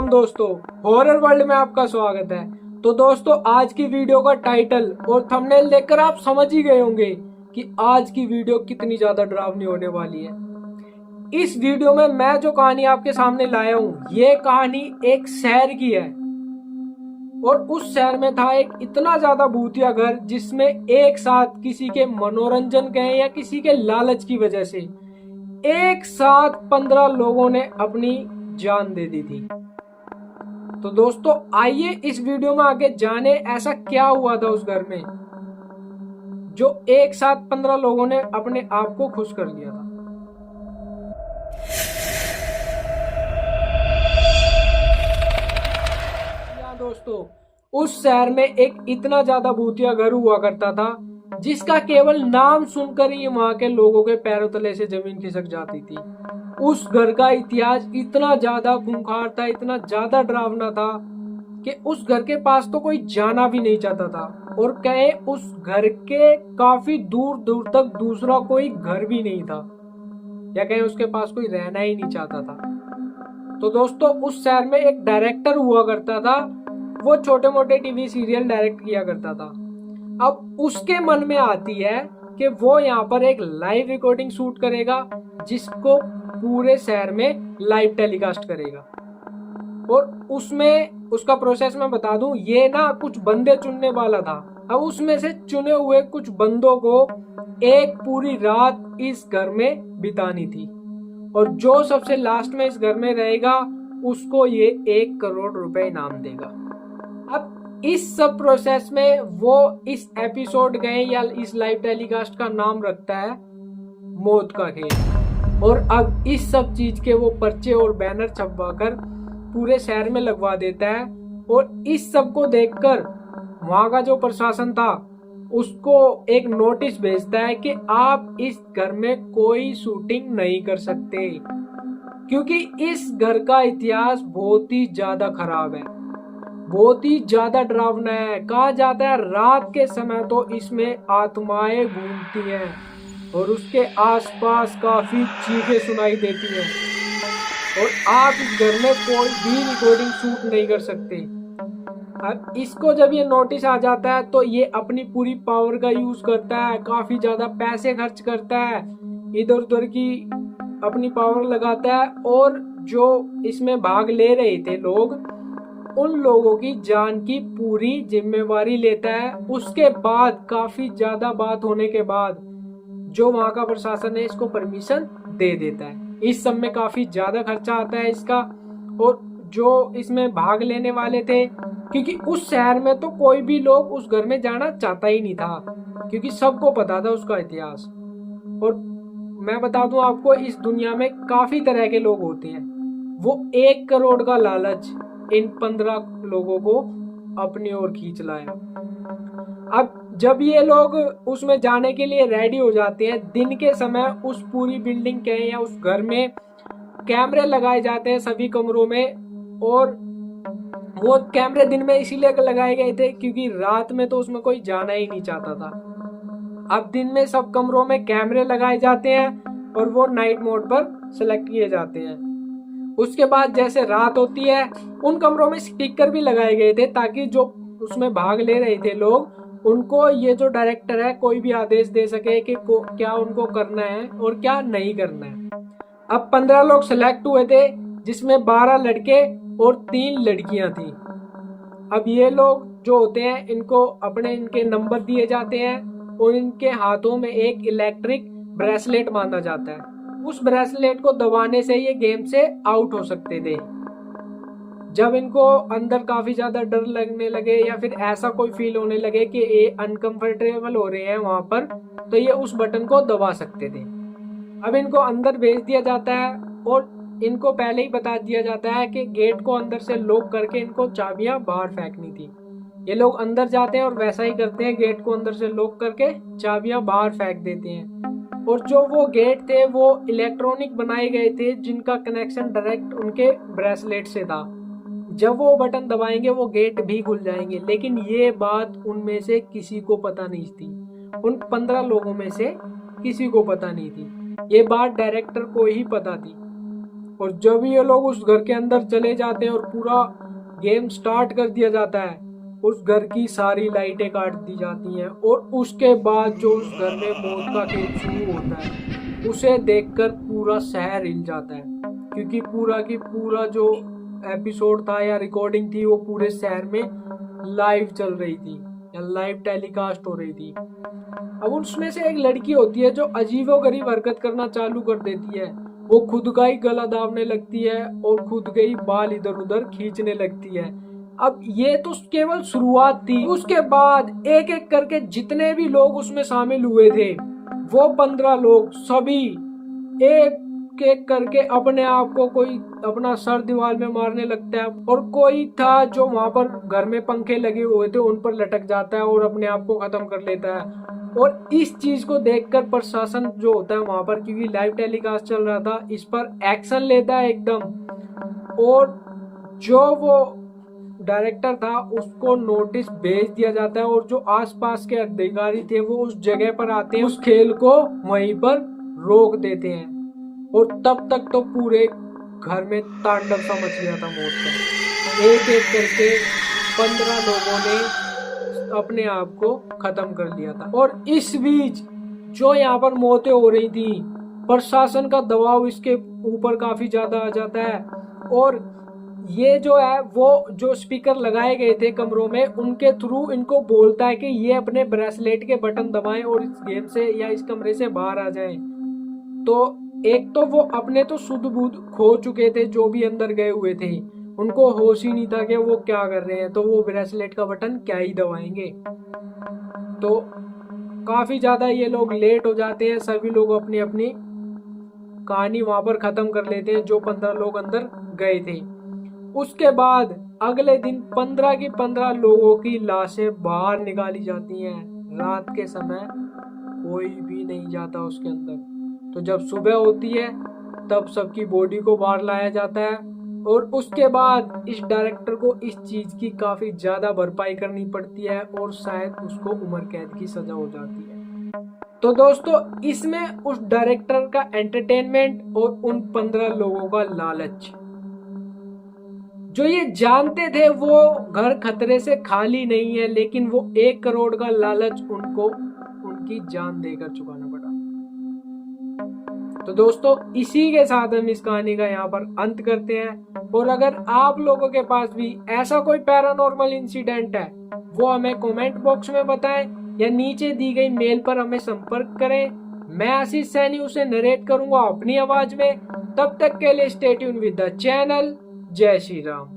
राम दोस्तों, horror world में आपका स्वागत है। तो दोस्तों, आज की वीडियो का टाइटल और थंबनेल देखकर आप समझ ही गए होंगे कि आज की वीडियो कितनी ज्यादा डरावनी होने वाली है। इस वीडियो में मैं जो कहानी आपके सामने लाया हूँ, ये कहानी एक शहर की है और उस शहर में था एक इतना ज्यादा भूतिया घर जिसमें एक साथ किसी के मनोरंजन कहें या किसी के लालच की वजह से एक साथ 15 लोगों ने अपनी जान दे दी थी। तो दोस्तों, आइए इस वीडियो में आगे जाने ऐसा क्या हुआ था उस घर में जो एक साथ 15 लोगों ने अपने आप को खुश कर लिया था। दोस्तों, उस शहर में एक इतना ज्यादा भूतिया घर हुआ करता था जिसका केवल नाम सुनकर ही वहां के लोगों के पैरों तले से जमीन खिसक जाती थी। उस घर का इतिहास इतना ज्यादा खूंखार था, इतना ज्यादा डरावना था कि उस घर के पास तो कोई जाना भी नहीं चाहता था और कहे उस घर के काफी दूर दूर तक दूसरा कोई घर भी नहीं था या कहे उसके पास कोई रहना ही नहीं चाहता था। तो दोस्तों, उस शहर में एक डायरेक्टर हुआ करता था। वो छोटे मोटे टीवी सीरियल डायरेक्ट किया करता था। अब उसके मन में आती है कि वो यहाँ पर एक लाइव रिकॉर्डिंग शूट करेगा जिसको पूरे शहर में लाइव टेलीकास्ट करेगा। और उसमें उसका प्रोसेस मैं बता दूं, ये ना कुछ बंदे चुनने वाला था। अब उसमें से चुने हुए कुछ बंदों को एक पूरी रात इस घर में बितानी थी और जो सबसे लास्ट में इस घर में रहेगा उसको ये 1 करोड़ रुपए इनाम देगा। अब इस सब प्रोसेस में वो इस एपिसोड गए या इस लाइव टेलीकास्ट का नाम रखता है मौत का खेल। और अब इस सब चीज के वो पर्चे और बैनर छपवाकर पूरे शहर में लगवा देता है और इस सब को देखकर वहां का जो प्रशासन था उसको एक नोटिस भेजता है कि आप इस घर में कोई शूटिंग नहीं कर सकते क्योंकि इस घर का इतिहास बहुत ही ज्यादा खराब है, बहुत ही ज्यादा डरावना है। कहा जाता है रात के समय तो इसमें आत्माएं घूमती हैं और उसके आसपास काफी चीखें सुनाई देती हैं और आप इस घर में कोई भी रिकॉर्डिंग शूट नहीं कर सकते। अब इसको जब ये नोटिस आ जाता है तो ये अपनी पूरी पावर का यूज करता है, काफी ज्यादा पैसे खर्च करता है, इधर उधर की अपनी पावर लगाता है और जो इसमें भाग ले रहे थे लोग, उन लोगों की जान की पूरी जिम्मेवारी लेता है। उसके बाद काफी ज्यादा बात होने के बाद जो वहां का प्रशासन है इसको परमिशन दे देता है। इस सब में काफी ज्यादा खर्चा आता है इसका। और जो इसमें भाग लेने वाले थे, क्योंकि उस शहर में तो कोई भी लोग उस घर में जाना चाहता ही नहीं था क्योंकि सबको पता था उसका इतिहास। और मैं बता दूं आपको, इस दुनिया में काफी तरह के लोग होते हैं। वो 1 करोड़ का लालच इन 15 लोगों को अपनी ओर खींच लाया। अब जब ये लोग उसमें जाने के लिए रेडी हो जाते हैं, दिन के समय उस पूरी बिल्डिंग के या उस घर में कैमरे लगाए जाते हैं सभी कमरों में। और वो कैमरे दिन में इसीलिए लगाए गए थे क्योंकि रात में तो उसमें कोई जाना ही नहीं चाहता था। अब दिन में सब कमरों में कैमरे लगाए जाते हैं और वो नाइट मोड पर सिलेक्ट किए जाते हैं। उसके बाद जैसे रात होती है उन कमरों में स्पीकर भी लगाए गए थे ताकि जो उसमें भाग ले रहे थे लोग, उनको ये जो डायरेक्टर है कोई भी आदेश दे सके कि क्या उनको करना है और क्या नहीं करना है। अब 15 लोग सिलेक्ट हुए थे जिसमें 12 लड़के और 3 लड़कियां थी। अब ये लोग जो होते हैं इनको इनके नंबर दिए जाते हैं और इनके हाथों में एक इलेक्ट्रिक ब्रेसलेट बांधा जाता है। उस ब्रेसलेट को दबाने से ये गेम से आउट हो सकते थे। जब इनको अंदर काफी ज्यादा डर लगने लगे या फिर ऐसा कोई फील होने लगे कि ये अनकंफर्टेबल हो रहे हैं वहां पर, तो ये उस बटन को दबा सकते थे। अब इनको अंदर भेज दिया जाता है और इनको पहले ही बता दिया जाता है कि गेट को अंदर से लॉक करके इनको चाबियां बाहर फेंकनी थी। ये लोग अंदर जाते हैं और वैसा ही करते हैं, गेट को अंदर से लॉक करके चाबियां बाहर फेंक देते हैं। और जो वो गेट थे वो इलेक्ट्रॉनिक बनाए गए थे जिनका कनेक्शन डायरेक्ट उनके ब्रेसलेट से था। जब वो बटन दबाएंगे वो गेट भी खुल जाएंगे, लेकिन ये बात उनमें से किसी को पता नहीं थी। उन 15 लोगों में से किसी को पता नहीं थी, ये बात डायरेक्टर को ही पता थी। और जब ये लोग उस घर के अंदर चले जाते हैं और पूरा गेम स्टार्ट कर दिया जाता है, उस घर की सारी लाइटें काट दी जाती हैं और उसके बाद जो उस घर में मौत का खेल शुरू होता है, उसे देखकर पूरा शहर हिल जाता है, क्योंकि पूरा की पूरा जो एपिसोड था या रिकॉर्डिंग थी वो पूरे शहर में लाइव चल रही थी या लाइव टेलीकास्ट हो रही थी। अब उसमें से एक लड़की होती है जो अजीबोगरीब हरकत करना चालू कर देती है। वो खुद का ही गला दाबने लगती है और खुद के ही बाल इधर उधर खींचने लगती है। अब ये तो केवल शुरुआत थी। उसके बाद एक एक करके जितने भी लोग उसमें शामिल हुए थे, वो 15 लोग सभी एक एक करके अपने आप को, कोई अपना सर दीवार में मारने लगता है और कोई था जो वहां पर घर में पंखे लगे हुए थे उन पर लटक जाता है और अपने आप को खत्म कर लेता है। और इस चीज को देखकर प्रशासन जो होता है वहां पर, क्योंकि लाइव टेलीकास्ट चल रहा था, इस पर एक्शन लेता है एकदम। और जो वो डायरेक्टर था उसको नोटिस भेज दिया जाता है और जो आसपास के अधिकारी थे वो उस जगह पर आते हैं, उस खेल को वहीं पर रोक देते हैं। और तब तक तो पूरे घर में तांडव सा मच गया था मौत का। एक एक करके 15 लोगों ने अपने आप को खत्म कर लिया था। और इस बीच जो यहाँ पर मौतें हो रही थी, प्रशासन का दबाव इसके ऊपर काफी ज्यादा आ जाता है। और ये जो है वो जो स्पीकर लगाए गए थे कमरों में, उनके थ्रू इनको बोलता है कि ये अपने ब्रेसलेट के बटन दबाएं और इस गेम से या इस कमरे से बाहर आ जाएं। तो एक तो वो अपने तो शुद्ध बुद्ध खो चुके थे, जो भी अंदर गए हुए थे उनको होश ही नहीं था कि वो क्या कर रहे हैं, तो वो ब्रेसलेट का बटन क्या ही दबाएंगे। तो काफी ज्यादा ये लोग लेट हो जाते हैं। सभी लोग अपनी अपनी कहानी वहां पर खत्म कर लेते हैं, जो 15 लोग अंदर गए थे। उसके बाद अगले दिन 15 की 15 लोगों की लाशें बाहर निकाली जाती हैं। रात के समय कोई भी नहीं जाता उसके अंदर। तो जब सुबह होती है तब सबकी बॉडी को बाहर लाया जाता है। और उसके बाद इस डायरेक्टर को इस चीज की काफी ज्यादा भरपाई करनी पड़ती है और शायद उसको उम्र कैद की सजा हो जाती है। तो दोस्तों, इसमें उस डायरेक्टर का एंटरटेनमेंट और उन 15 लोगों का लालच, जो ये जानते थे वो घर खतरे से खाली नहीं है, लेकिन वो 1 करोड़ का लालच उनको उनकी जान देकर चुकाना पड़ा। तो दोस्तों, इसी के साथ हम इस कहानी का यहाँ पर अंत करते हैं। और अगर आप लोगों के पास भी ऐसा कोई पैरानॉर्मल इंसिडेंट है, वो हमें कमेंट बॉक्स में बताएं या नीचे दी गई मेल पर हमें संपर्क करें। मैं आशीष सैनी उसे नरेट करूंगा अपनी आवाज में। तब तक के लिए stay tune with the channel. जय श्री राम।